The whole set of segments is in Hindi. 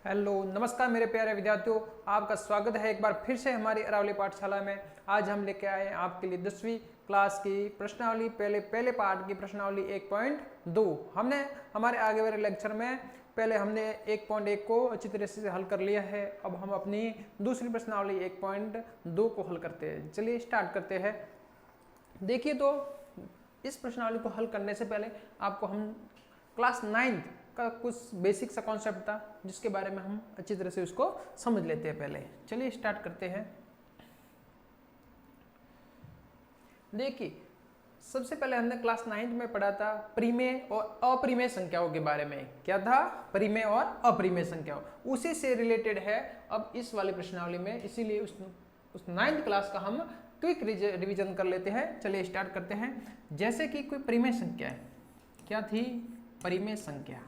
हेलो नमस्कार मेरे प्यारे विद्यार्थियों, आपका स्वागत है एक बार फिर से हमारी अरावली पाठशाला में। आज हम लेके आए हैं आपके लिए 10वीं क्लास की प्रश्नावली पहले पार्ट की प्रश्नावली 1.2। हमने हमारे आगे वाले लेक्चर में पहले हमने 1.1 को अच्छी तरह से हल कर लिया है। अब हम अपनी दूसरी प्रश्नावली 1.2 को हल करते हैं। चलिए स्टार्ट करते हैं। देखिए, तो इस प्रश्नावली को हल करने से पहले आपको हम क्लास 9 का कुछ बेसिक सा कॉन्सेप्ट था जिसके बारे में हम अच्छी तरह से उसको समझ लेते हैं। पहले चलिए स्टार्ट करते हैं। देखिए, सबसे पहले हमने क्लास 9 में पढ़ा था परिमेय और अपरिमेय संख्याओं के बारे में। क्या था? परिमेय और अपरिमेय संख्याओं। उसी से रिलेटेड है अब इस वाली प्रश्नावली में, इसीलिए उस 9th क्लास का हम क्विक रिवीजन कर लेते हैं। चलिए स्टार्ट करते हैं। जैसे कि कोई परिमेय संख्या है। क्या थी? परिमेय संख्या।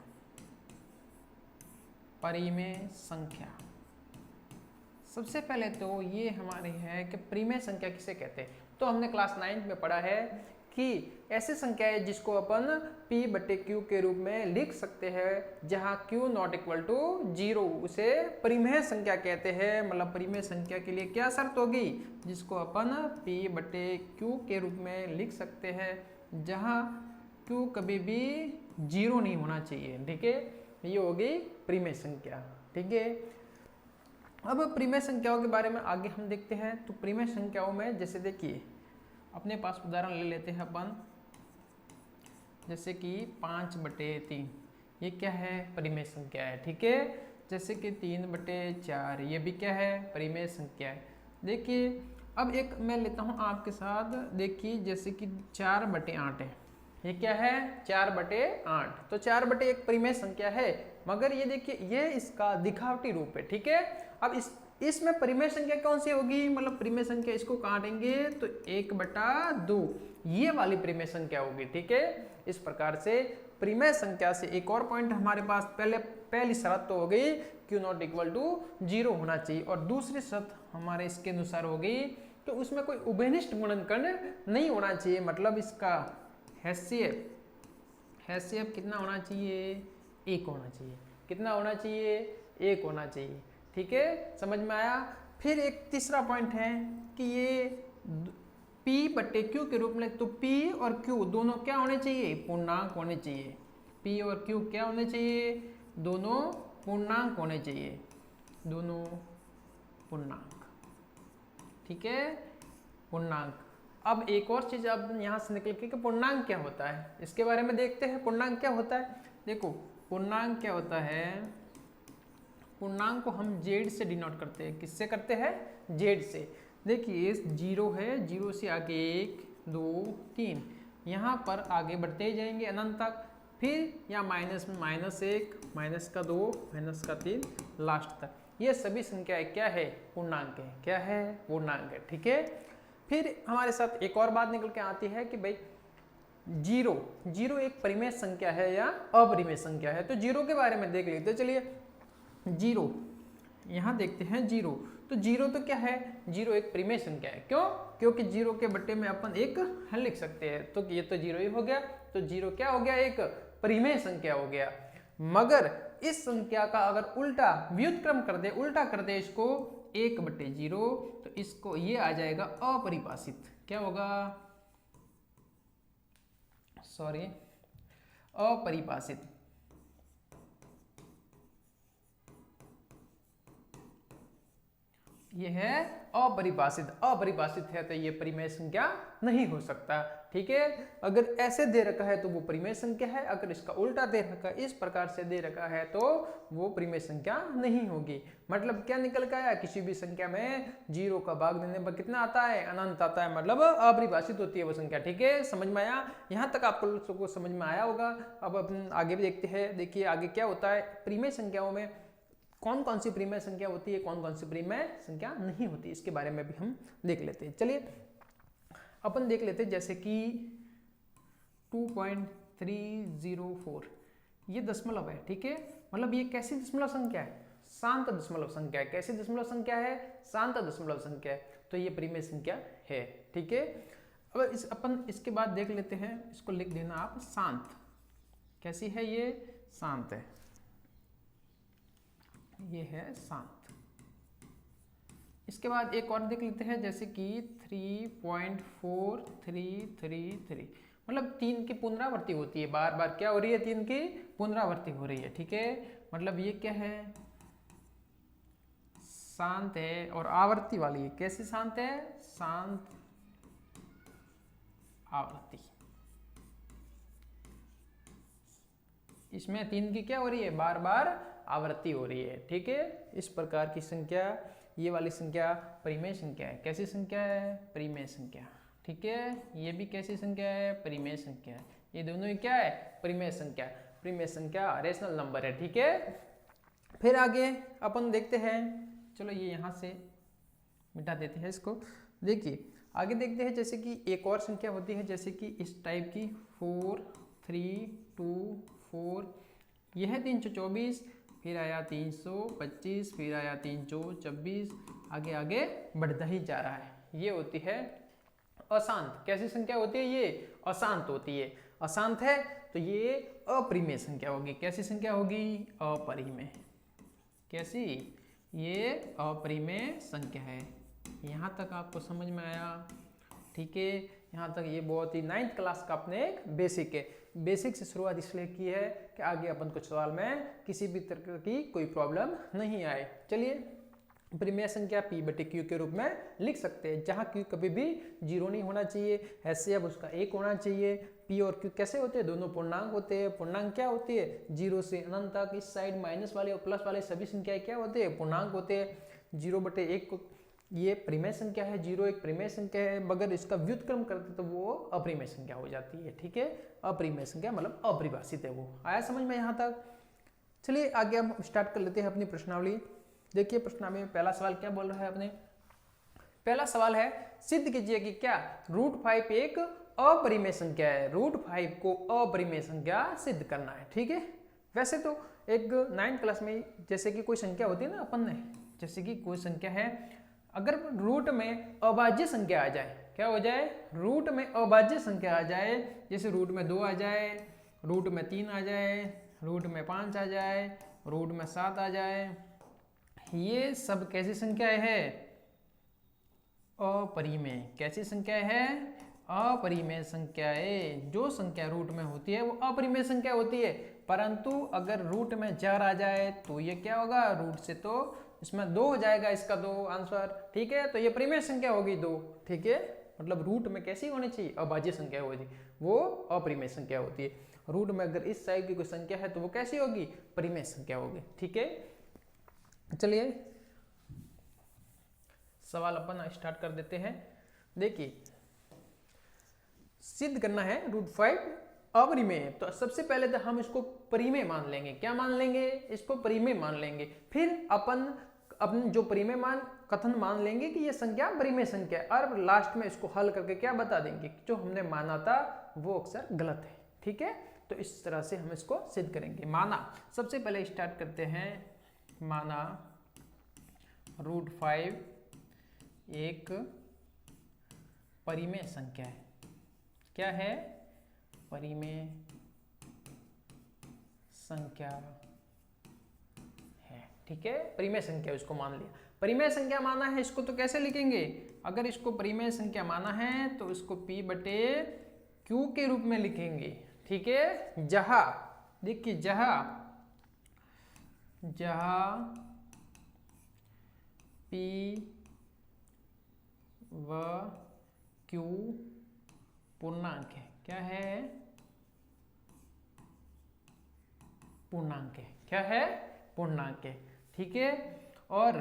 परिमेय संख्या सबसे पहले तो ये हमारी है कि परिमेय संख्या किसे कहते हैं। तो हमने क्लास 9 में पढ़ा है कि ऐसी संख्या है जिसको अपन p/q के रूप में लिख सकते हैं, जहां q नॉट इक्वल टू 0, उसे परिमेय संख्या कहते हैं। मतलब परिमेय संख्या के लिए क्या शर्त होगी? जिसको अपन p/q के रूप में लिख सकते हैं, जहां q कभी भी 0 नहीं होना चाहिए। ठीक है, ये होगी परिमेय संख्या। ठीक है, अब परिमेय संख्याओं के बारे में आगे हम देखते हैं। तो परिमेय संख्याओं में जैसे देखिए, अपने पास उदाहरण ले लेते हैं अपन, जैसे कि 5/3। ये क्या है? परिमेय संख्या है। ठीक है, जैसे कि 3/4, ये भी क्या है? परिमेय संख्या है। देखिए, अब एक मैं लेता हूँ आपके साथ। देखिए, जैसे कि 4/8 है। ये क्या है? 4/8। तो 4/1 परिमेय संख्या है, मगर ये देखिए ये इसका दिखावटी रूप है। ठीक है, अब इसमें परिमेय संख्या कौन सी होगी? मतलब परिमेय संख्या इसको काटेंगे तो 1/2 ये वाली परिमेय संख्या होगी। ठीक है, इस प्रकार से परिमेय संख्या से एक और पॉइंट हमारे पास पहली शर्त तो हो गई q नॉट इक्वल टू 0 होना चाहिए, और दूसरी शर्त हमारे इसके अनुसार हो गई तो उसमें कोई उभयनिष्ठ गुणनखंड नहीं होना चाहिए। मतलब इसका हैसियत कितना होना चाहिए? 1 होना चाहिए। कितना होना चाहिए? 1 होना चाहिए। ठीक है, समझ में आया। फिर एक तीसरा पॉइंट है कि ये p/q के रूप में, तो p और q दोनों क्या होने चाहिए? पूर्णांक होने चाहिए। p और q क्या होने चाहिए? दोनों पूर्णांक होने चाहिए। दोनों पूर्णांक। ठीक है, पूर्णांक। अब एक और चीज अब यहां से निकल के कि पूर्णांक क्या होता है, इसके बारे में देखते हैं। पूर्णांक क्या होता है? देखो, पूर्णांक क्या होता है? पूर्णांक को हम z से डिनोट करते हैं। किससे करते हैं? z से। देखिए 0 है, 0 से आगे 1 2 3, यहाँ पर आगे बढ़ते ही जाएंगे अनंत तक। फिर यहाँ माइनस में -1, -2, -3, लास्ट तक। ये सभी संख्याएं क्या है? पूर्णांक है। क्या है? पूर्णांक है। ठीक है, फिर हमारे साथ एक और बात निकल के आती है कि भाई 0 एक परिमेय संख्या है या अपरिमेय संख्या है। तो 0 के बारे में देख लेते हैं। चलिए 0 यहाँ देखते हैं। 0 तो क्या है? 0 एक परिमेय संख्या है। क्यों? क्योंकि 0 के बट्टे में अपन एक हल लिख सकते हैं। तो ये तो 0 ही हो गया। तो 0 क्या हो गया? एक परिमेय संख्या हो गया। मगर इस संख्या का अगर उल्टा व्युत्क्रम कर दे, उल्टा कर दे इसको 1/0, तो इसको ये आ जाएगा अपरिभाषित। क्या होगा? सॉरी, अपरिभाषित। ये है अपरिभाषित। अपरिभाषित है तो ये परिमेय संख्या नहीं हो सकता। ठीक है, अगर ऐसे दे रखा है तो वो परिमेय संख्या है, अगर इसका उल्टा दे रखा है, इस प्रकार से दे रखा है, तो वो परिमेय संख्या नहीं होगी। मतलब क्या निकल के आया? किसी भी संख्या में 0 का भाग देने पर कितना आता है? अनंत आता है। मतलब अपरिभाषित होती है वो संख्या। ठीक है, समझ में आया? यहाँ तक आपको लोगों को समझ में आया होगा। अब अपन आगे भी देखते हैं। देखिए आगे क्या होता है। परिमेय संख्याओं में कौन कौन सी परिमेय संख्या होती है, कौन कौन सी परिमेय संख्या नहीं होती, इसके बारे में भी हम देख लेते हैं। चलिए अपन देख लेते हैं। जैसे कि 2.304 ये दशमलव है। ठीक है, मतलब ये कैसी दशमलव संख्या है? शांत दशमलव संख्या है। कैसी दशमलव संख्या है? शांत दशमलव संख्या है। तो ये परिमेय संख्या है। ठीक है, अब अपन इसके बाद देख लेते हैं। इसको लिख देना आप शांत। कैसी है ये? शांत है। ये है शांत। इसके बाद एक और देख लेते हैं, जैसे कि 3.4333, मतलब 3 की पुनरावृत्ति होती है, बार बार क्या हो रही है, 3 की पुनरावृत्ति हो रही है, ठीक है। मतलब ये क्या है, शांत है और आवर्ती वाली है। कैसे शांत है, शांत आवृत्ति। इसमें 3 की क्या हो रही है, बार बार आवृत्ति हो रही है, ठीक है। इस प्रकार की संख्या, ये वाली संख्या परिमेय संख्या है। कैसी संख्या है, परिमेय संख्या, ठीक है। ये भी कैसी संख्या है, परिमेय संख्या है। ये दोनों ही क्या है, परिमेय संख्या। परिमेय संख्या रेशनल नंबर है, ठीक है। फिर आगे अपन देखते हैं, चलो ये यहाँ से मिटा देते हैं इसको। देखिए आगे देखते हैं, जैसे कि एक और संख्या होती है, जैसे कि इस टाइप की 4 3 2 4, यह है 324, फिर आया 325, फिर आया 324, आगे आगे बढ़ता ही जा रहा है। ये होती है अशांत। कैसी संख्या होती है, ये अशांत होती है। अशांत है तो ये अपरिमेय संख्या होगी। कैसी संख्या होगी, अपरिमेय। कैसी, ये अपरिमेय संख्या है। यहाँ तक आपको समझ में आया, ठीक है। यहाँ तक ये बहुत ही 9th क्लास का अपने एक बेसिक है। बेसिक से शुरुआत इसलिए की है कि आगे अपन कुछ सवाल में किसी भी तरह की कोई प्रॉब्लम नहीं आए। चलिए परिमेय संख्या P बटे Q के रूप में लिख सकते हैं, जहाँ Q कभी भी 0 नहीं होना चाहिए, HCF उसका 1 होना चाहिए। P और Q कैसे होते हैं, दोनों पूर्णांक होते हैं। पूर्णांक क्या होती है, 0 से अनंत तक। इस साइड माइनस वाले और प्लस वाले सभी संख्याएं क्या होते हैं, पूर्णांक होते हैं। 0 बटे 1 को ये परिमेय संख्या है, 0 एक परिमेय संख्या है, मगर इसका व्युत्क्रम करते तो वो अपरिमेय संख्या हो जाती है, ठीक है। अपरिमेय संख्या मतलब अपरिभाषित है वो। आया समझ में यहाँ तक। चलिए आगे हम स्टार्ट कर लेते हैं अपनी प्रश्नावली। देखिए प्रश्नावली में पहला सवाल क्या बोल रहा है अपने, पहला सवाल है सिद्ध कीजिए कि क्या √5 एक अपरिमेय संख्या है। √5 को अपरिमेय संख्या सिद्ध करना है, ठीक है। वैसे तो एक 9th क्लास में जैसे कि कोई संख्या होती है ना, अपन ने जैसे कि कोई संख्या है, अगर रूट में अभाज्य संख्या आ जाए, क्या हो जाए, रूट में अभाज्य संख्या आ जाए, जैसे रूट में 2 आ जाए, रूट में 3 आ जाए, रूट में 5 आ जाए, रूट में 7 आ जाए, ये सब कैसी संख्याएं है, अपरिमेय। कैसी संख्या है, अपरिमेय संख्याएं। जो संख्या रूट में होती है वो अपरिमेय संख्या होती है, परंतु अगर रूट में 4 आ जाए तो ये क्या होगा, रूट से तो इसमें 2 हो जाएगा, इसका 2 आंसर, ठीक है। तो ये परिमेय संख्या होगी 2, ठीक है। मतलब रूट में कैसी होनी चाहिए, अभाज्य संख्या होगी, वो अपरिमेय संख्या होती है। रूट में अगर इस टाइप की कोई संख्या है तो वो कैसी होगी, परिमेय संख्या होगी, ठीक है। चलिए सवाल अपन स्टार्ट कर देते हैं। देखिए सिद्ध करना है √5 अपरिमेय, तो सबसे पहले तो हम इसको परिमेय मान लेंगे। क्या मान लेंगे, इसको परिमेय मान लेंगे। फिर अपन जो परिमेय मान कथन मान लेंगे कि ये संख्या परिमेय संख्या है, और लास्ट में इसको हल करके क्या बता देंगे, जो हमने माना था वो अक्सर गलत है, ठीक है। तो इस तरह से हम इसको सिद्ध करेंगे। माना, सबसे पहले स्टार्ट करते हैं, माना √5 एक परिमेय संख्या है। क्या है, परिमेय संख्या है, ठीक है। परिमेय संख्या उसको मान लिया, परिमेय संख्या माना है। इसको तो कैसे लिखेंगे, अगर इसको परिमेय संख्या माना है तो इसको P बटे Q के रूप में लिखेंगे, ठीक है। जहां देखिए, जहां P व Q पूर्णांक है। क्या है, पूर्णांक है। क्या है, पूर्णांक है, ठीक है। और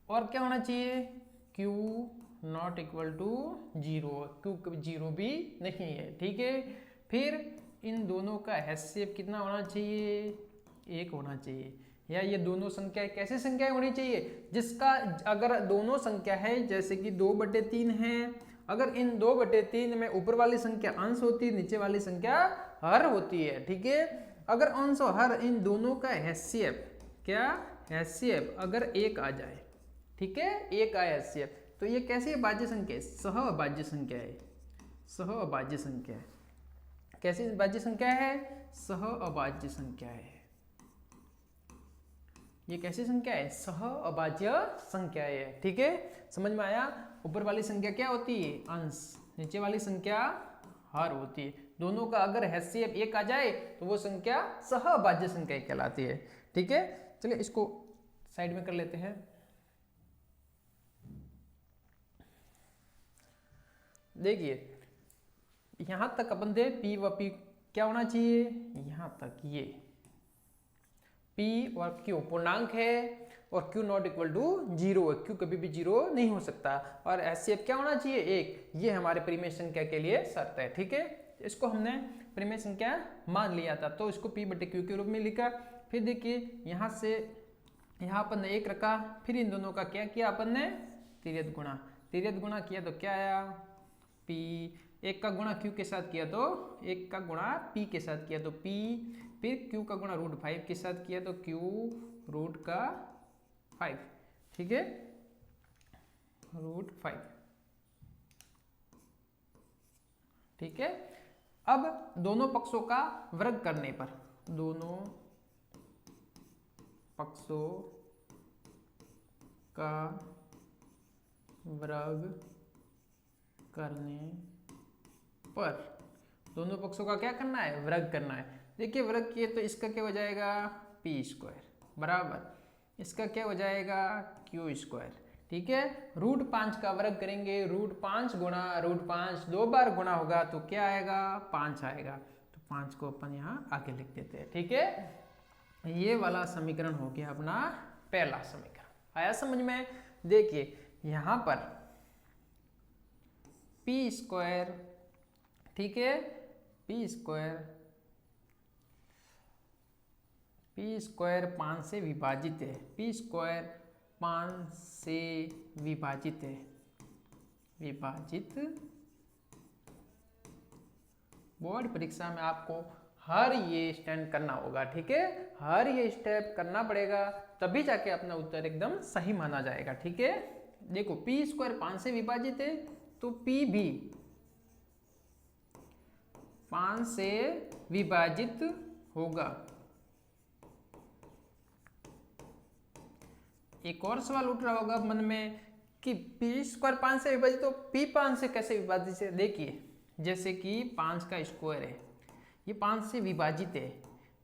क्या होना चाहिए, Q not equal to 0, Q 0 भी नहीं है, ठीक है। फिर इन दोनों का HCF कितना होना चाहिए, 1 होना चाहिए। या ये दोनों संख्याएं कैसी संख्याएं होनी चाहिए, जिसका अगर दोनों संख्या है जैसे कि 2/3 है, अगर इन 2/3 में ऊपर वाली संख्या अंश होती है, नीचे वाली संख्या हर होती है, ठीक है। अगर अंश और हर इन दोनों का HCF, क्या HCF अगर 1 आ जाए, ठीक है, 1 आए HCF, तो ये कैसी अभाज्य संख्या है, सह अभाज्य संख्या है। सह अभाज्य संख्या है। कैसी अभाज्य संख्या है, सह अभाज्य संख्या है। ये कैसी संख्या है? सह अभाज्य संख्या है। ठीक है, समझ में आया? ऊपर वाली संख्या क्या होती है? अंश। नीचे वाली संख्या हर होती है। दोनों का अगर हैसियत एक आ जाए तो वो संख्या सह अभाज्य संख्या कहलाती है। ठीक है, चलिए इसको साइड में कर लेते हैं। देखिए यहां तक अपन दे P व P क्या होना चाहिए? यहां तक ये P और Q पूर्णांक है और Q नॉट इक्वल टू 0 है। Q कभी भी 0 नहीं हो सकता। और HCF क्या होना चाहिए? 1। ये हमारे परिमेय संख्या के लिए शर्त है। ठीक है, इसको हमने परिमेय संख्या मान लिया था तो इसको P बटे Q के रूप में लिखा। फिर देखिए यहाँ से यहाँ अपन ने 1 रखा, फिर इन दोनों का क्या किया अपन ने? तिर्यक गुणा। तिर्यक गुणा किया तो क्या आया? P। 1 का गुणा Q के साथ किया तो 1 का गुणा P के साथ किया तो P। फिर Q का गुणा √5 के साथ किया तो Q √5। ठीक है, √5। ठीक है, अब दोनों पक्षों का वर्ग करने पर, दोनों पक्षों का वर्ग करने पर, दोनों पक्षों का क्या करना है? वर्ग करना है। देखिए वर्ग किए तो इसका क्या हो जाएगा? p² बराबर इसका क्या हो जाएगा? q²। ठीक है, √5 का वर्ग करेंगे, √5 गुणा √5 2 बार गुणा होगा तो क्या आएगा? 5 आएगा। तो 5 को अपन यहाँ आगे लिख देते हैं। ठीक है, ये वाला समीकरण हो गया अपना पहला समीकरण। आया समझ में? देखिए यहाँ पर p², ठीक है, p² 5 से विभाजित है। p² 5 से विभाजित है। विभाजित बोर्ड परीक्षा में आपको हर ये स्टैंड करना होगा। ठीक है, हर ये स्टेप करना पड़ेगा तभी जाके अपना उत्तर एकदम सही माना जाएगा। ठीक है, देखो p² 5 से विभाजित है तो p भी 5 से विभाजित होगा। एक और सवाल उठ रहा होगा मन में कि p² 5 से विभाजित तो p 5 से कैसे विभाजित है? देखिए जैसे कि 5 का स्क्वायर है, ये 5 से विभाजित है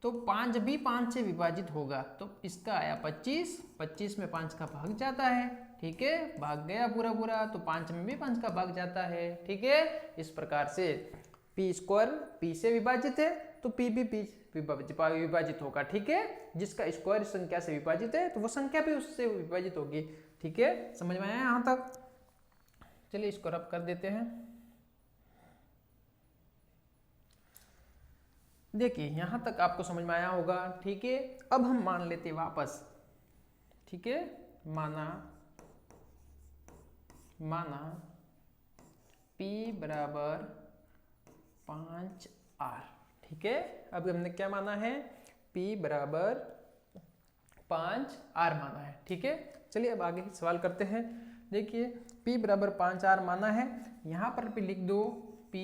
तो 5 भी 5 से विभाजित होगा तो इसका आया 25। 25 में 5 का भाग जाता है। ठीक है, भाग गया पूरा पूरा तो 5 में भी 5 का भाग जाता है। ठीक है, इस प्रकार से p² p से विभाजित है तो p भी p विभाजित होगा। ठीक है, जिसका स्क्वायर संख्या से विभाजित है तो वो संख्या भी उससे विभाजित होगी। ठीक है, समझ में आया यहाँ तक? चलिए इसको रब कर देते हैं। देखिए यहां तक आपको समझ में आया होगा। ठीक है, अब हम मान लेते वापस। ठीक है, माना p बराबर 5r। ठीक है, अब हमने क्या माना है? p बराबर 5r माना है। ठीक है, चलिए अब आगे सवाल करते हैं। देखिए p बराबर 5r माना है, यहाँ पर भी लिख दो p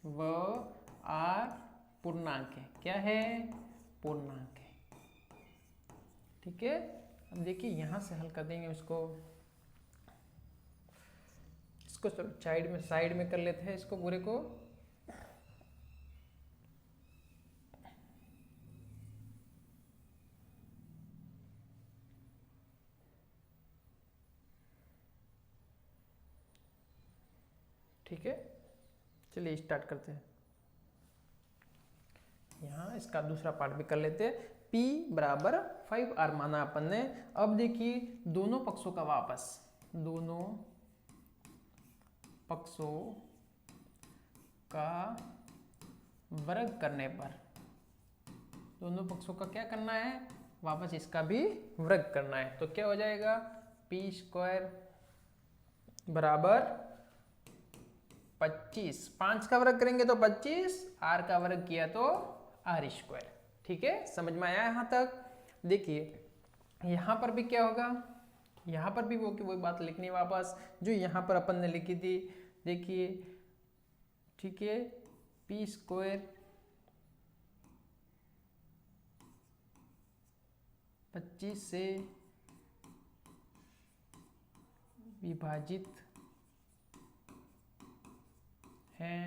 व r पूर्णांक है। क्या है? पूर्णांक है। ठीक है, अब देखिए यहाँ से हल कर देंगे इसको साइड में कर लेते हैं इसको पूरे को। ठीक है, चलिए स्टार्ट करते हैं। यहाँ इसका दूसरा पार्ट भी कर लेते हैं। p बराबर 5r माना अपन ने। अब देखिए दोनों पक्षों का वापस, दोनों पक्षों का वर्ग करने पर, दोनों पक्षों का क्या करना है? वापस इसका भी वर्ग करना है तो क्या हो जाएगा? p² बराबर 25। 5 का वर्ग करेंगे तो 25, r का वर्ग किया तो r²। ठीक है, समझ में आया यहाँ तक? देखिए यहाँ पर भी क्या होगा? यहाँ पर भी वही बात लिखनी है वापस जो यहाँ पर अपन ने लिखी थी। देखिए ठीक है, p² 25 से विभाजित है,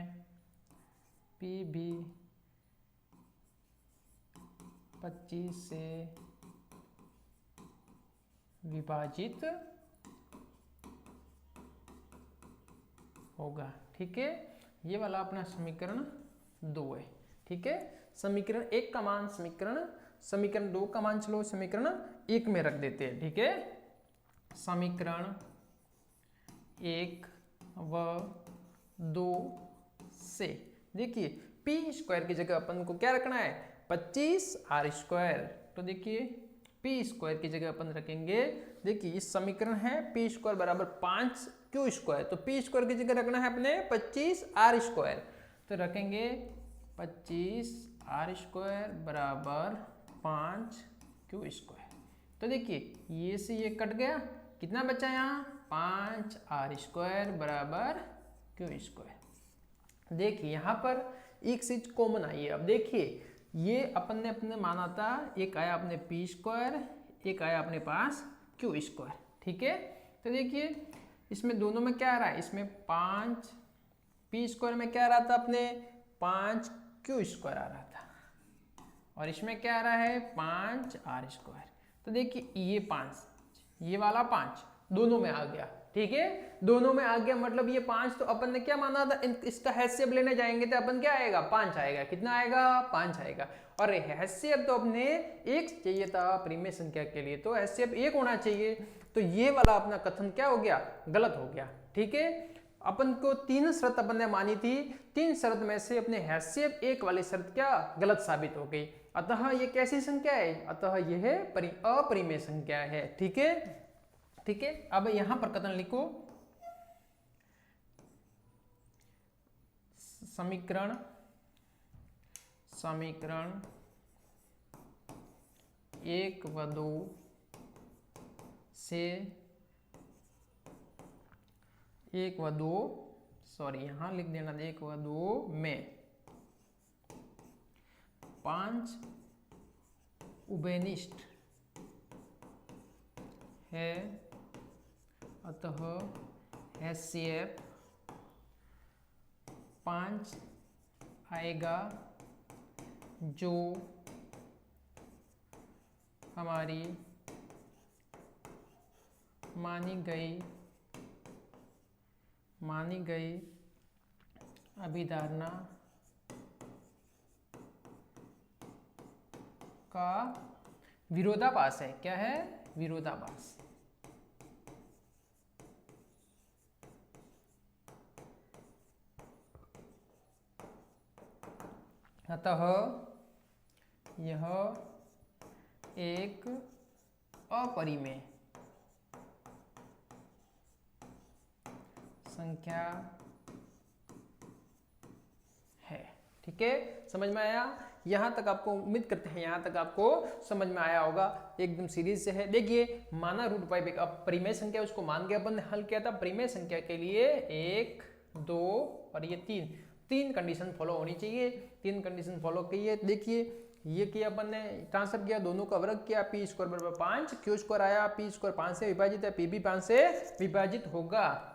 P भी 25 से विभाजित होगा। ठीक है, ये वाला अपना समीकरण 2 है। ठीक है, समीकरण 1 का मान समीकरण 2 का मान चलो समीकरण 1 में रख देते हैं। ठीक है, समीकरण 1 व 2 से देखिए पी स्क्वायर की जगह अपन को क्या रखना है 25r²। तो देखिए पी स्क्वायर की जगह अपन रखेंगे, देखिए इस समीकरण है पी स्क्वायर बराबर 5q², तो पी स्क्वायर की जगह रखना है अपने 25r²। तो रखेंगे 25r² बराबर 5q²। तो देखिए ये से ये कट गया, कितना बचा यहाँ 5r² बराबर q²। देखिए यहाँ पर एक चीज कॉमन आई है। अब देखिए ये अपन ने अपने माना था, एक आया अपने p², एक आया अपने पास q²। ठीक है, तो देखिए इसमें दोनों में क्या आ रहा है, इसमें 5 p² में क्या आ रहा था अपने 5q² आ रहा था, और इसमें क्या आ रहा है 5r²। तो देखिए ये 5 ये वाला 5 दोनों में आ गया। ठीक है, दोनों में आ गया मतलब ये 5 तो अपन ने क्या माना था, इसका हैसियत लेने जाएंगे तो अपन क्या आएगा 5 आएगा। कितना आएगा 5 आएगा। और हैसियत तो अपने 1 चाहिए था परिमेय संख्या के लिए, तो हैसियत 1 होना चाहिए। तो ये वाला अपना कथन क्या हो गया, गलत हो गया। ठीक है, अपन को 3 शर्त अपन ने मानी थी, 3 शर्त में से अपने हैसियत 1 वाली शर्त क्या गलत साबित हो गई। अतः ये कैसी संख्या है, अतः यह अपरिमेय संख्या है। ठीक है, ठीक है, अब यहां पर कथन लिखो, समीकरण 1 व 2 से 1 व 2 सॉरी यहां लिख देना 1 व 2 में 5 उभयनिष्ठ है, अतः HCF 5 आएगा जो हमारी मानी गई अभिधारणा का विरोधाभास है। क्या है, विरोधाभास। अतः यह एक अपरिमेय संख्या है। ठीक है, समझ में आया? यहां तक आपको उम्मीद करते हैं यहां तक आपको समझ में आया होगा, एकदम सीरीज से है। देखिए माना √5 एक अपरिमेय संख्या, उसको मान के अपन ने हल किया था। परिमेय संख्या के लिए 1 2 और ये 3 कंडीशन फॉलो होनी चाहिए। 3 कंडीशन फॉलो की है। देखिए ये किया अपन ने, ट्रांसफर किया, दोनों का वर्ग किया, p² बराबर 5, q² आया, p² 5 से विभाजित है, p भी 5 से विभाजित होगा।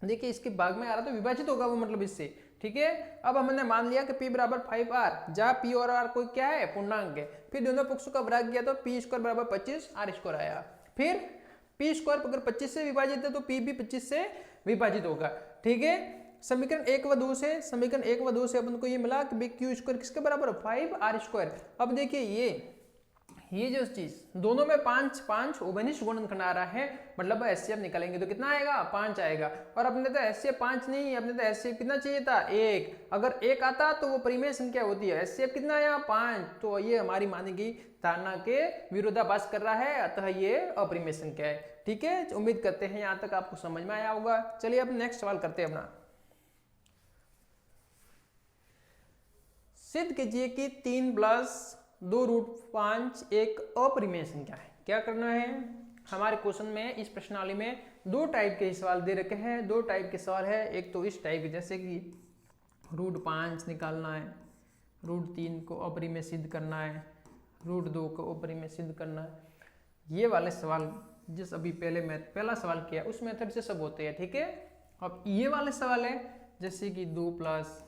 देखिए इसके भाग में आ रहा तो विभाजित होगा वो, मतलब इससे। ठीक है, अब हमने मान लिया कि p बराबर 5r, जहाँ p और r कोई क्या है, पूर्णांक है। फिर दोनों पक्षों का वर्ग किया तो p² बराबर 25 r² आया। फिर p² अगर 25 से विभाजित है तो p भी 25 से विभाजित होगा। ठीक है, समीकरण 1 व 2 से अपन को ये मिला कि q² किसके बराबर 5r²। अब देखिए ये जो चीज दोनों में 5 5 उभयनिष्ठ गुणनखंड आ रहा है, मतलब HCF निकालेंगे तो कितना आएगा 5 आएगा। और अपने तो HCF 5 नहीं, अपने तो HCF कितना चाहिए था 1। अगर 1 आता तो वो परिमेय संख्या होती है। HCF कितना आया 5, तो ये हमारी मानी गई धारणा के विरोधाभास कर रहा है, अतः ये अपरिमेय संख्या है। ठीक है, उम्मीद करते हैं यहाँ तक आपको समझ में आया होगा। चलिए अब नेक्स्ट सवाल करते हैं अपना। सिद्ध कीजिए कि 3 + 2√5 एक अपरिमेय संख्या है। क्या करना है, हमारे क्वेश्चन में इस प्रश्नावली में 2 टाइप के सवाल दे रखे हैं। 2 टाइप के सवाल है, एक तो इस टाइप जैसे कि √5 निकालना है, √3 को अपरिमेय सिद्ध करना है, √2 को अपरिमेय सिद्ध करना है। ये वाले सवाल जिस अभी पहला सवाल किया उस मेथड से सब होते हैं, ठीक है। अब ये वाले सवाल है जैसे कि 2 प्लस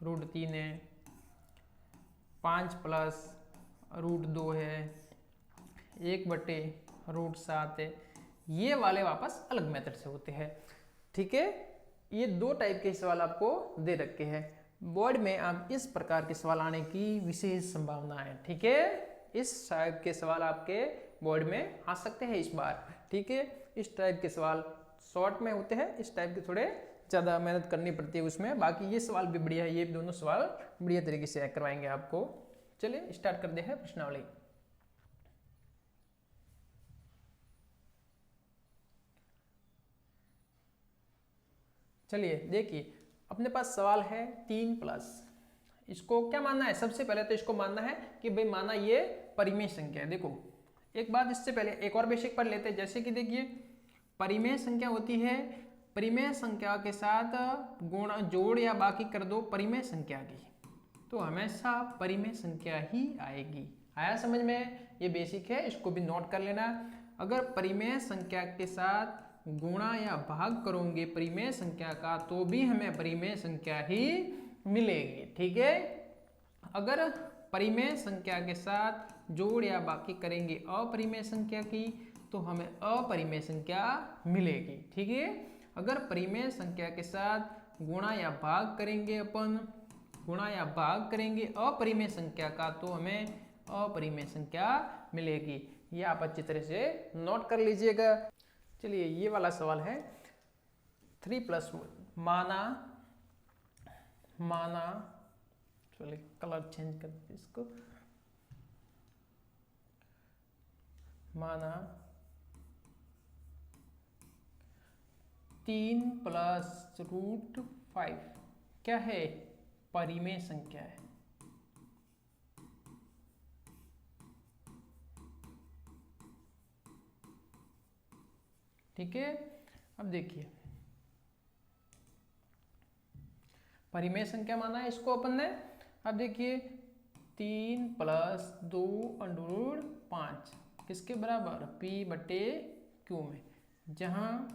रूट 3 है, 5 प्लस रूट 2 है, 1/√7 है, ये वाले वापस अलग मेथड से होते हैं, ठीक है। ये 2 टाइप के सवाल आपको दे रखे हैं। बोर्ड में आप इस प्रकार के सवाल आने की विशेष संभावना है, ठीक है। इस टाइप के सवाल आपके बोर्ड में आ सकते हैं इस बार, ठीक है। इस टाइप के सवाल शॉर्ट में होते हैं, इस टाइप के थोड़े ज़्यादा मेहनत करनी पड़ती है उसमें। बाकी ये सवाल भी बढ़िया है, ये दोनों सवाल बढ़िया तरीके से करवाएंगे आपको। चलिए स्टार्ट करते हैं प्रश्नावली। चलिए देखिए, अपने पास सवाल है 3 प्लस, इसको क्या मानना है? सबसे पहले तो इसको मानना है कि भाई माना ये परिमेय संख्या है। देखो एक बात, इससे पहले एक और बेसिक पढ़ लेते हैं। जैसे कि देखिए परिमेय संख्या होती है, परिमेय संख्या के साथ गुणा जोड़ या बाकी कर दो परिमेय संख्या की, तो हमेशा परिमेय संख्या ही आएगी। आया समझ में? ये बेसिक है, इसको भी नोट कर लेना। अगर परिमेय संख्या के साथ गुणा या भाग करोगे परिमेय संख्या का, तो भी हमें परिमेय संख्या ही मिलेगी, ठीक है। अगर परिमेय संख्या के साथ जोड़ या बाकी करेंगे अपरिमेय संख्या की, तो हमें अपरिमेय संख्या मिलेगी, ठीक है। अगर परिमेय संख्या के साथ गुणा या भाग करेंगे अपरिमेय संख्या का, तो हमें अपरिमेय संख्या मिलेगी। ये आप अच्छी तरह से नोट कर लीजिएगा। चलिए ये वाला सवाल है 3 प्लस माना चलिए कलर चेंज कर देते इसको, माना 3 प्लस रूट 5 क्या है? परिमेय संख्या है, ठीक है। अब देखिए परिमेय संख्या माना है इसको अपन ने। अब देखिए 3 प्लस 2√5 किसके बराबर? P/Q में, जहां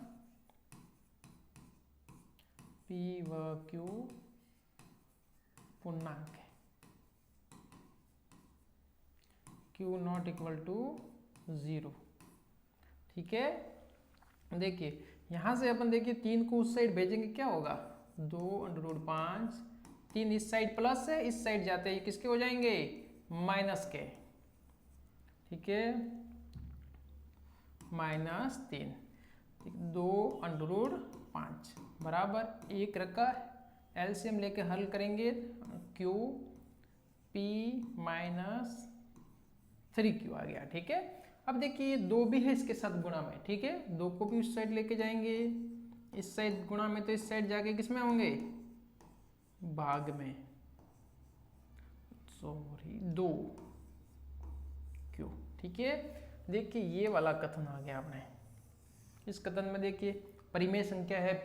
P व Q पूर्णांक है, Q नॉट इक्वल टू 0, ठीक है। देखिए यहां से अपन देखिए 3 को उस साइड भेजेंगे, क्या होगा? 2√5, 3 इस साइड प्लस है, इस साइड जाते ही किसके हो जाएंगे? माइनस के, ठीक है। -3, 2√5 बराबर 1 रखा, एलसीएम लेके हल करेंगे, Q P -3Q आ गया, ठीक है। अब देखिए 2 भी है इसके साथ गुणा में, ठीक है। 2 को भी उस साइड लेके जाएंगे, इस साइड गुणा में, तो इस साइड जाके किस में होंगे? भाग में, सॉरी 2Q, ठीक है। देखिए ये वाला कथन आ गया अपने। इस कथन में देखिए परिमेय संख्या है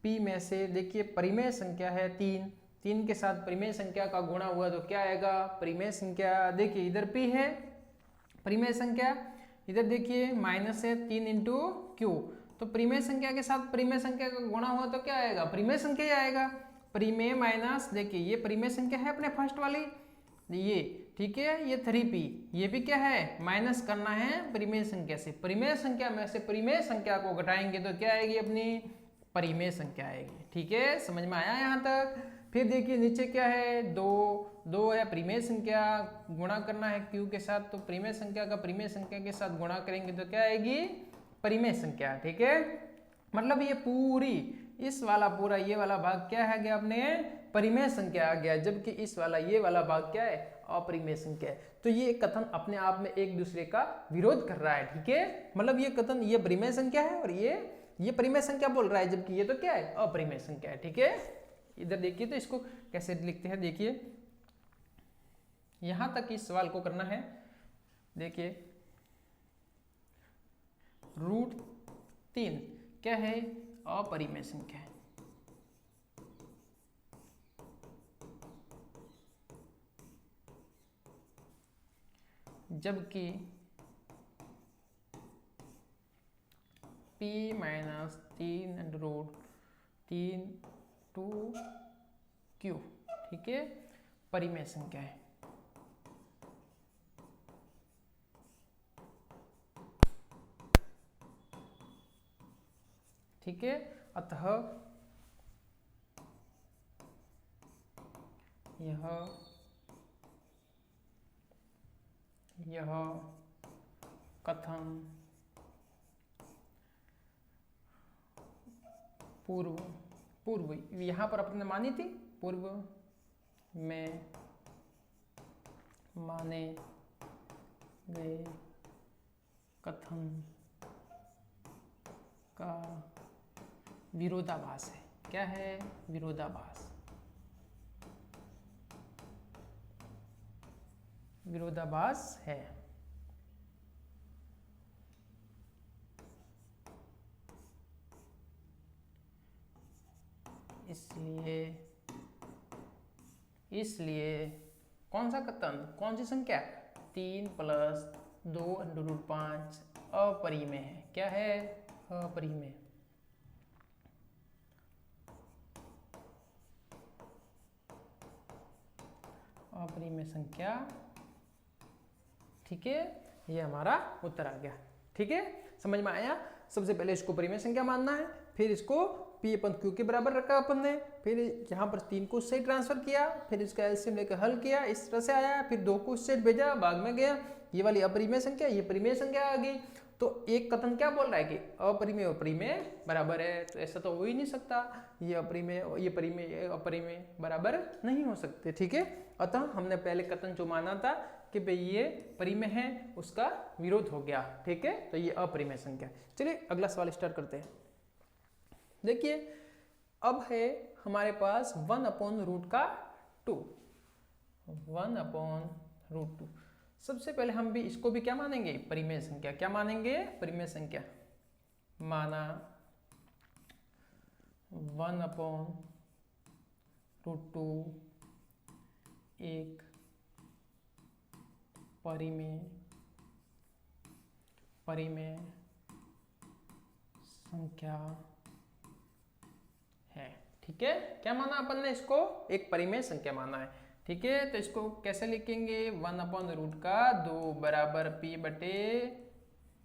P में से देखिए परिमेय संख्या है 3 के साथ परिमेय संख्या का गुणा हुआ तो क्या आएगा? परिमेय संख्या। देखिए इधर P है परिमेय संख्या, इधर देखिए माइनस है 3 इंटू Q, तो परिमेय संख्या के साथ परिमेय संख्या का गुणा हुआ तो क्या आएगा? परिमेय संख्या ही आएगा। परिमेय माइनस, देखिए ये परिमेय संख्या है अपने फर्स्ट वाली, ये ठीक है। ये 3P, ये भी क्या है? माइनस करना है परिमेय संख्या से। परिमेय संख्या में से परिमेय संख्या को घटाएंगे तो क्या आएगी? अपनी परिमेय संख्या आएगी, ठीक है। समझ में आया यहाँ तक? फिर देखिए नीचे क्या है? 2 है परिमेय संख्या, गुणा करना है Q के साथ, तो परिमेय संख्या का परिमेय संख्या के साथ गुणा करेंगे तो क्या आएगी? परिमेय संख्या, ठीक है। मतलब ये पूरी इस वाला पूरा ये वाला भाग क्या है गया अपने? परिमेय संख्या आ गया, जबकि इस वाला ये वाला भाग क्या है? अपरिमेय संख्या है। तो ये कथन अपने आप में एक दूसरे का विरोध कर रहा है, ठीक है। मतलब ये कथन ये परिमेय संख्या है और ये परिमेय संख्या बोल रहा है, जबकि ये तो क्या है? अपरिमेय संख्या है, ठीक है। इधर देखिए तो इसको कैसे लिखते हैं, देखिए यहां तक इस सवाल को करना है। देखिए √3 क्या है? अपरिमेय संख्या है, जबकि p minus 3 under root 3 to q, ठीक है, परिमेय संख्या है। ठीक है, अतः यह कथन पूर्व यहाँ पर अपने मानी थी, पूर्व में माने गए कथन का विरोधाभास है। क्या है? विरोधाभास। विरोधाभास है। इसलिए कौन सा कथन, कौन सी संख्या? 3 प्लस 2 अंडर रूट 5 अपरिमेय है। क्या है? अपरिमेय। अपरिमेय संख्या। ठीक है, ये हमारा उत्तर आ गया। ठीक है, समझ में आया? सबसे पहले इसको परिमेय संख्या मानना है, फिर इसको p अपन q के बराबर रखा अपन ने, फिर यहाँ पर 3 को उससे ट्रांसफर किया, फिर इसका एलसीएम लेकर हल किया, इस तरह से आया, फिर 2 को उससे भेजा, भाग में गया, ये वाली अपरिमेय संख्या, ये परिमेय संख्या आ गई। तो एक कथन क्या बोल रहा है कि अपरिमेय अपरिमेय बराबर है, तो ऐसा तो हो ही नहीं सकता, ये अपरिमेय ये परिमेय ये अपरिमेय बराबर नहीं हो सकते। ठीक है, अतः हमने पहले कथन जो माना था कि भाई ये परिमेय है, उसका विरोध हो गया। ठीक है, तो ये अपरिमेय संख्या। चलिए अगला सवाल स्टार्ट करते हैं। देखिए, अब है हमारे पास 1/√2। 1/√2। सबसे पहले हम भी इसको भी क्या मानेंगे? परिमेय संख्या। क्या मानेंगे? परिमेय संख्या। माना 1/√2 एक परिमेय संख्या है। ठीक है, क्या माना अपन ने? इसको एक परिमेय संख्या माना है। ठीक है, तो इसको कैसे लिखेंगे? 1/√2 बराबर p बटे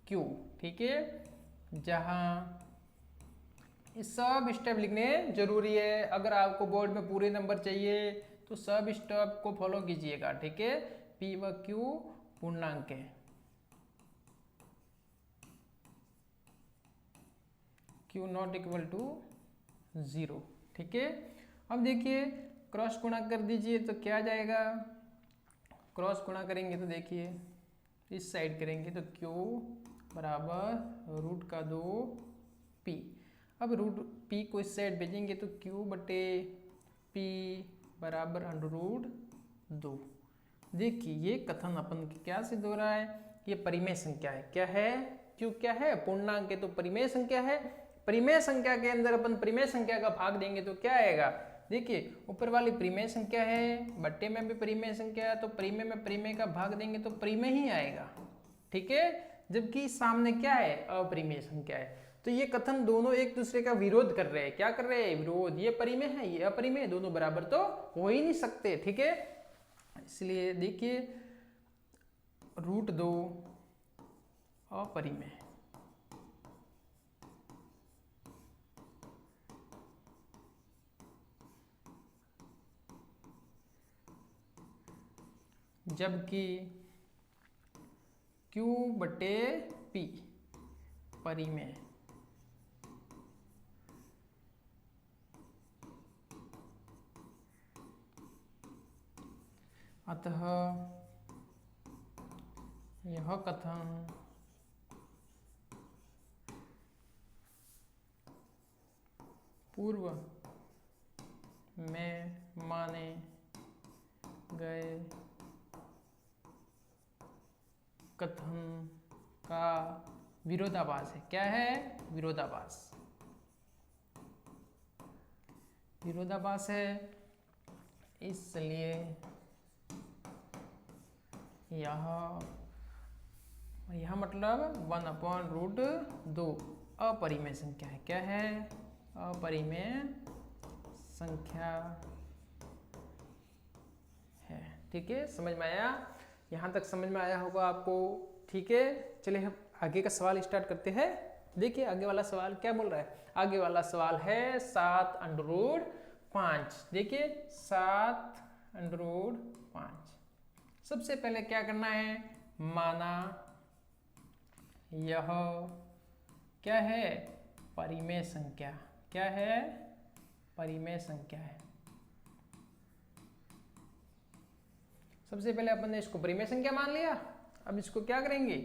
q। ठीक है, जहां सब स्टेप लिखने जरूरी है। अगर आपको बोर्ड में पूरे नंबर चाहिए तो सब स्टेप को फॉलो कीजिएगा। ठीक है, p व q पूर्णांक है, q नॉट इक्वल टू 0। ठीक है, अब देखिए क्रॉस गुणा कर दीजिए तो क्या आ जाएगा? क्रॉस गुणा करेंगे तो देखिए इस साइड करेंगे तो q बराबर √2p। अब √p को इस साइड भेजेंगे तो q बटे p बराबर √2। देखिए ये कथन अपन क्या सिद्ध हो रहा है? ये परिमेय संख्या है। क्या है? q क्या है? पूर्णांक है, तो परिमेय संख्या है। परिमेय संख्या के अंदर अपन परिमेय संख्या का भाग देंगे तो क्या आएगा? देखिए ऊपर वाली परिमेय संख्या है, बट्टे में भी परिमेय संख्या है, तो परिमेय में परिमेय का भाग देंगे तो परिमेय ही आएगा। ठीक है, जबकि सामने क्या है? अपरिमेय संख्या है। तो ये कथन दोनों एक दूसरे का विरोध कर रहे हैं। क्या कर रहे हैं? विरोध। ये परिमेय है, ये अपरिमेय, दोनों बराबर तो हो ही नहीं सकते। ठीक है, इसलिए देखिए √2 अपरिमेय। जबकि q बटे p परिमेय। अतः यह कथन पूर्व में माने गए कथन का विरोधाभास है। क्या है? विरोधाभास। विरोधाभास है, इसलिए यह मतलब 1/√2 अपरिमेय संख्या है। क्या है? अपरिमेय संख्या है। ठीक है, समझ में आया? यहाँ तक समझ में आया होगा आपको। ठीक है, चलिए हम आगे का सवाल स्टार्ट करते हैं। देखिए आगे वाला सवाल क्या बोल रहा है। आगे वाला सवाल है 7√5। देखिए 7√5। सबसे पहले क्या करना है, माना यह क्या है, परिमेय संख्या। क्या है? परिमेय संख्या है। सबसे पहले अपन ने इसको परिमेय संख्या मान लिया। अब इसको क्या करेंगे,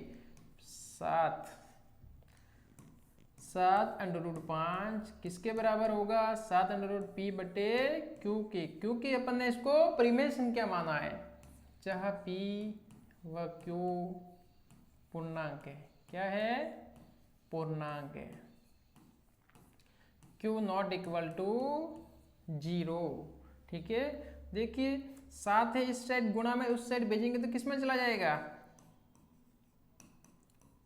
7√5 किसके बराबर होगा, 7√p/q के, क्योंकि अपन ने इसको परिमेय संख्या माना है, जहां p व q पूर्णांक है। क्या है? पूर्णांक है। q not equal to 0। ठीक है, देखिए 7 है इस साइड, गुणा में उस साइड भेजेंगे तो किस में चला जाएगा,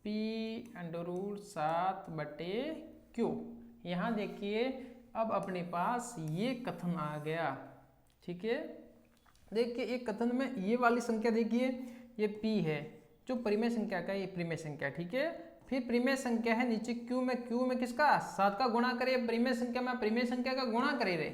p√7/q। यहाँ देखिए अब अपने पास ये कथन आ गया। ठीक है, देखिए एक कथन में ये वाली संख्या देखिए, ये p है जो परिमेय संख्या का, ये परिमेय संख्या। ठीक है, फिर परिमेय संख्या है नीचे q में किसका, 7 का गुणा करे। परिमेय संख्या में परिमेय संख्या का गुणा करे रे,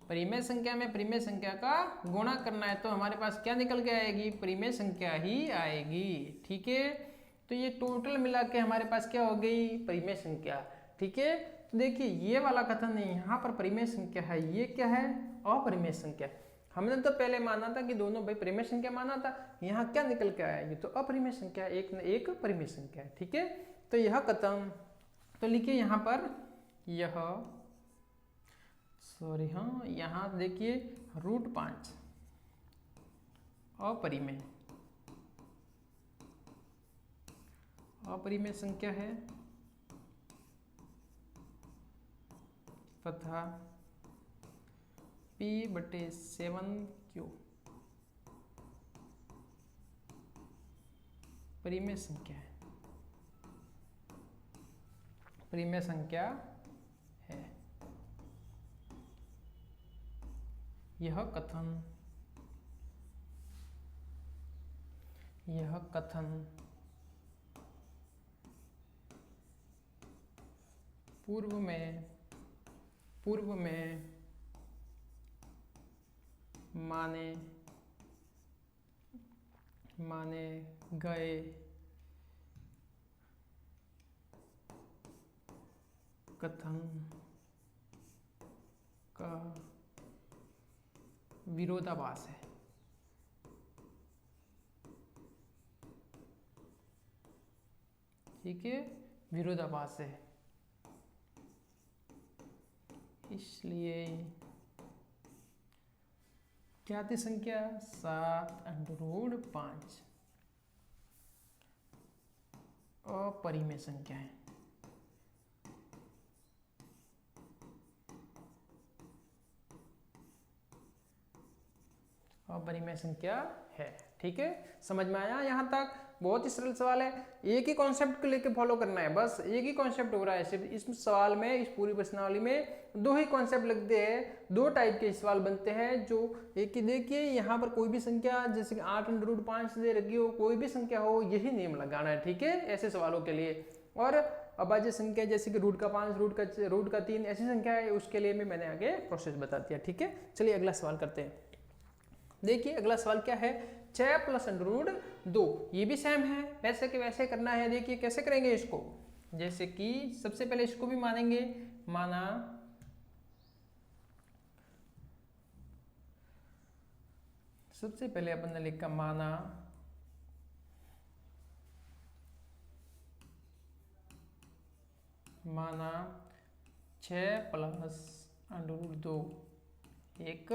परिमेय संख्या में परिमेय संख्या का गुणा करना है तो हमारे पास क्या निकल के आएगी, परिमेय संख्या ही आएगी। ठीक है, तो ये टोटल मिला के हमारे पास क्या हो गई, परिमेय संख्या। ठीक है, तो देखिए ये वाला कथन है, यहाँ पर परिमेय संख्या है, ये क्या है, अपरिमेय संख्या। हमने तो पहले माना था कि दोनों भाई परिमेय संख्या माना था, यहाँ क्या निकल के आया, ये तो अपरिमेय संख्या, एक न एक परिमेय संख्या है। ठीक है, तो यह कथन, तो लिखिए यहाँ पर यह, सॉरी हाँ, यहाँ देखिए √5 अपरिमेय, अपरिमेय संख्या है तथा p/7q परिमेय संख्या है, परिमेय संख्या है। यह कथन पूर्व में माने गए कथन का विरोधाभास है। ठीक है, विरोधाभास है, इसलिए क्या थी संख्या, 7√5 अपरिमेय संख्या है। अपरिमेय संख्या है। ठीक है, समझ में आया? यहाँ तक बहुत ही सरल सवाल है, एक ही कॉन्सेप्ट को लेके फॉलो करना है, बस एक ही कॉन्सेप्ट हो रहा है सिर्फ इस सवाल में। इस पूरी प्रश्नावली में दो ही कॉन्सेप्ट लगते हैं, दो टाइप के सवाल बनते हैं। जो एक ही देखिए यहाँ पर कोई भी संख्या जैसे कि 8√5 दे रखी हो, कोई भी संख्या हो, यही नियम लगाना है। ठीक है, ऐसे सवालों के लिए। और अभाज्य संख्या जैसे कि √5, √3 ऐसी संख्या है, उसके लिए भी मैंने आगे प्रोसेस बता दिया। ठीक है, चलिए अगला सवाल करते हैं। देखिए अगला सवाल क्या है, 6 + √2। ये भी सेम है, वैसे के वैसे करना है। देखिए कैसे करेंगे इसको, जैसे कि सबसे पहले इसको भी मानेंगे, माना सबसे पहले अपन ने लिखा माना माना 6 + √2 एक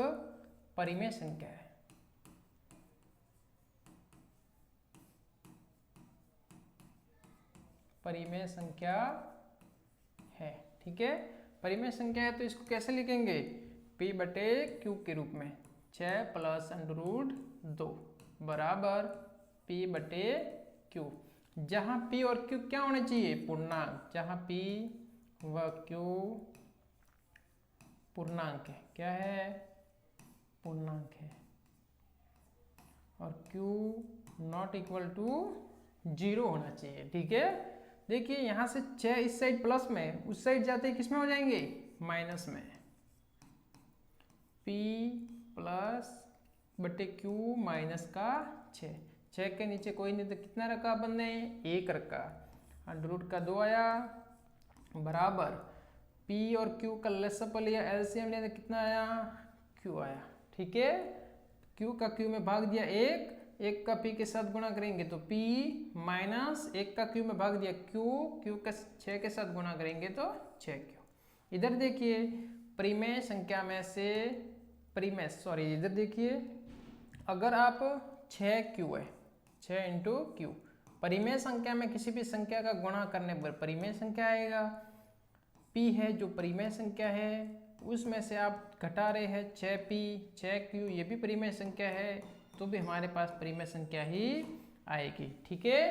परिमेय संख्या है। परिमेय संख्या है। ठीक है, परिमेय संख्या है तो इसको कैसे लिखेंगे, p/q के रूप में। 6 + √2 बराबर p/q। जहां p और q क्या होने चाहिए, पूर्णांक, जहां p व q पूर्णांक है, क्या है, पूर्णांक है, और q नॉट इक्वल टू 0 होना चाहिए। ठीक है, देखिए यहां से 6 इस साइड प्लस में, उस साइड जाते ही किसमें हो जाएंगे, माइनस में। p प्लस बटे q माइनस का 6 के नीचे कोई नहीं तो कितना रखा अपन ने, 1 रखा, अंडर रूट का 2 आया, बराबर p और q का लसअप लिया, एलसीएम लिया तो कितना आया, q आया। ठीक है, q का q में भाग दिया 1 का p के साथ गुणा करेंगे तो p माइनस 1 का q में भाग दिया q का 6 के साथ गुणा करेंगे तो 6q। इधर देखिए परिमेय संख्या में से इधर देखिए अगर आप 6q है, 6 इंटू q, परिमेय संख्या में किसी भी संख्या का गुणा करने पर परिमेय संख्या आएगा। p है जो परिमेय संख्या है, उसमें से आप घटा रहे हैं 6p 6q, ये भी परिमेय संख्या है, तो भी हमारे पास परिमेय संख्या ही आएगी। ठीक है,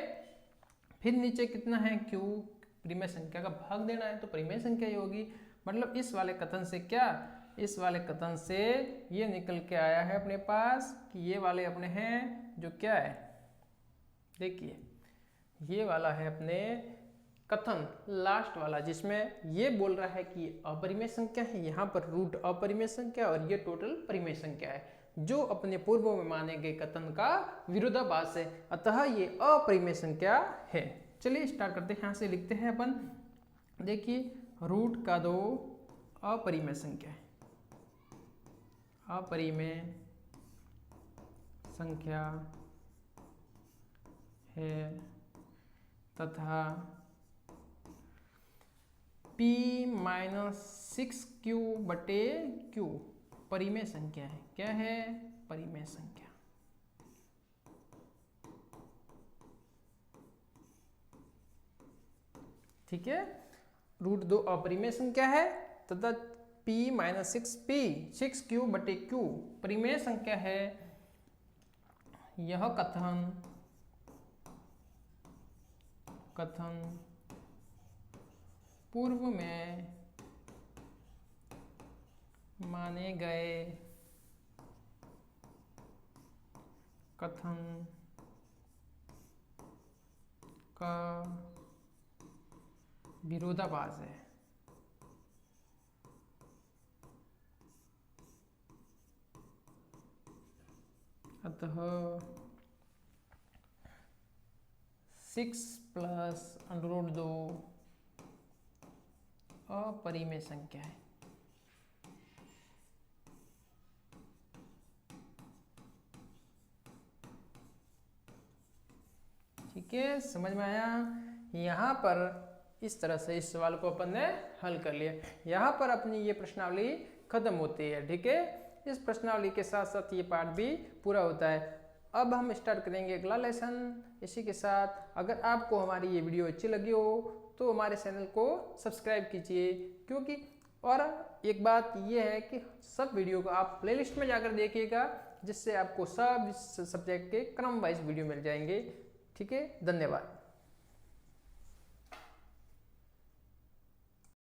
फिर नीचे कितना है q, परिमेय संख्या का भाग देना है तो परिमेय संख्या ही होगी। मतलब इस वाले कथन से क्या, इस वाले कथन से ये निकल के आया है अपने पास कि ये वाले अपने हैं जो क्या है, देखिए ये वाला है अपने कथन लास्ट वाला, जिसमें ये बोल रहा है कि अपरिमेय संख्या है, यहाँ पर रूट अपरिमेय संख्या और ये टोटल परिमेय संख्या है, जो अपने पूर्व में माने गए कथन का विरोधाभास है, अतः ये अपरिमेय संख्या है। चलिए स्टार्ट करते हैं, यहाँ से लिखते हैं अपन, देखिए रूट का 2 अपरिमेय संख्या है, अपरिमेय संख्या है तथा p माइनस 6q बटे q परिमेय संख्या है, क्या है, परिमेय संख्या। ठीक है, रूट 2 अपरिमेय संख्या है तथा p माइनस 6q बटे q परिमेय संख्या है। यह कथन पूर्व में माने गए कथन का विरोधाभास है। अतः 6 प्लस अंडर रूट 2 अपरिमेय संख्या है। ठीक है, समझ में आया। यहाँ पर इस तरह से इस सवाल को अपन ने हल कर लिया। यहाँ पर अपनी ये प्रश्नावली खत्म होती है। ठीक है, इस प्रश्नावली के साथ साथ ये पार्ट भी पूरा होता है। अब हम स्टार्ट करेंगे अगला लेसन इसी के साथ। अगर आपको हमारी ये वीडियो अच्छी लगी हो तो हमारे चैनल को सब्सक्राइब कीजिए, क्योंकि और एक बात ये है कि सब वीडियो को आप प्लेलिस्ट में जाकर देखिएगा, जिससे आपको सब सब्जेक्ट के क्रम वाइज वीडियो मिल जाएंगे। ठीक है, धन्यवाद।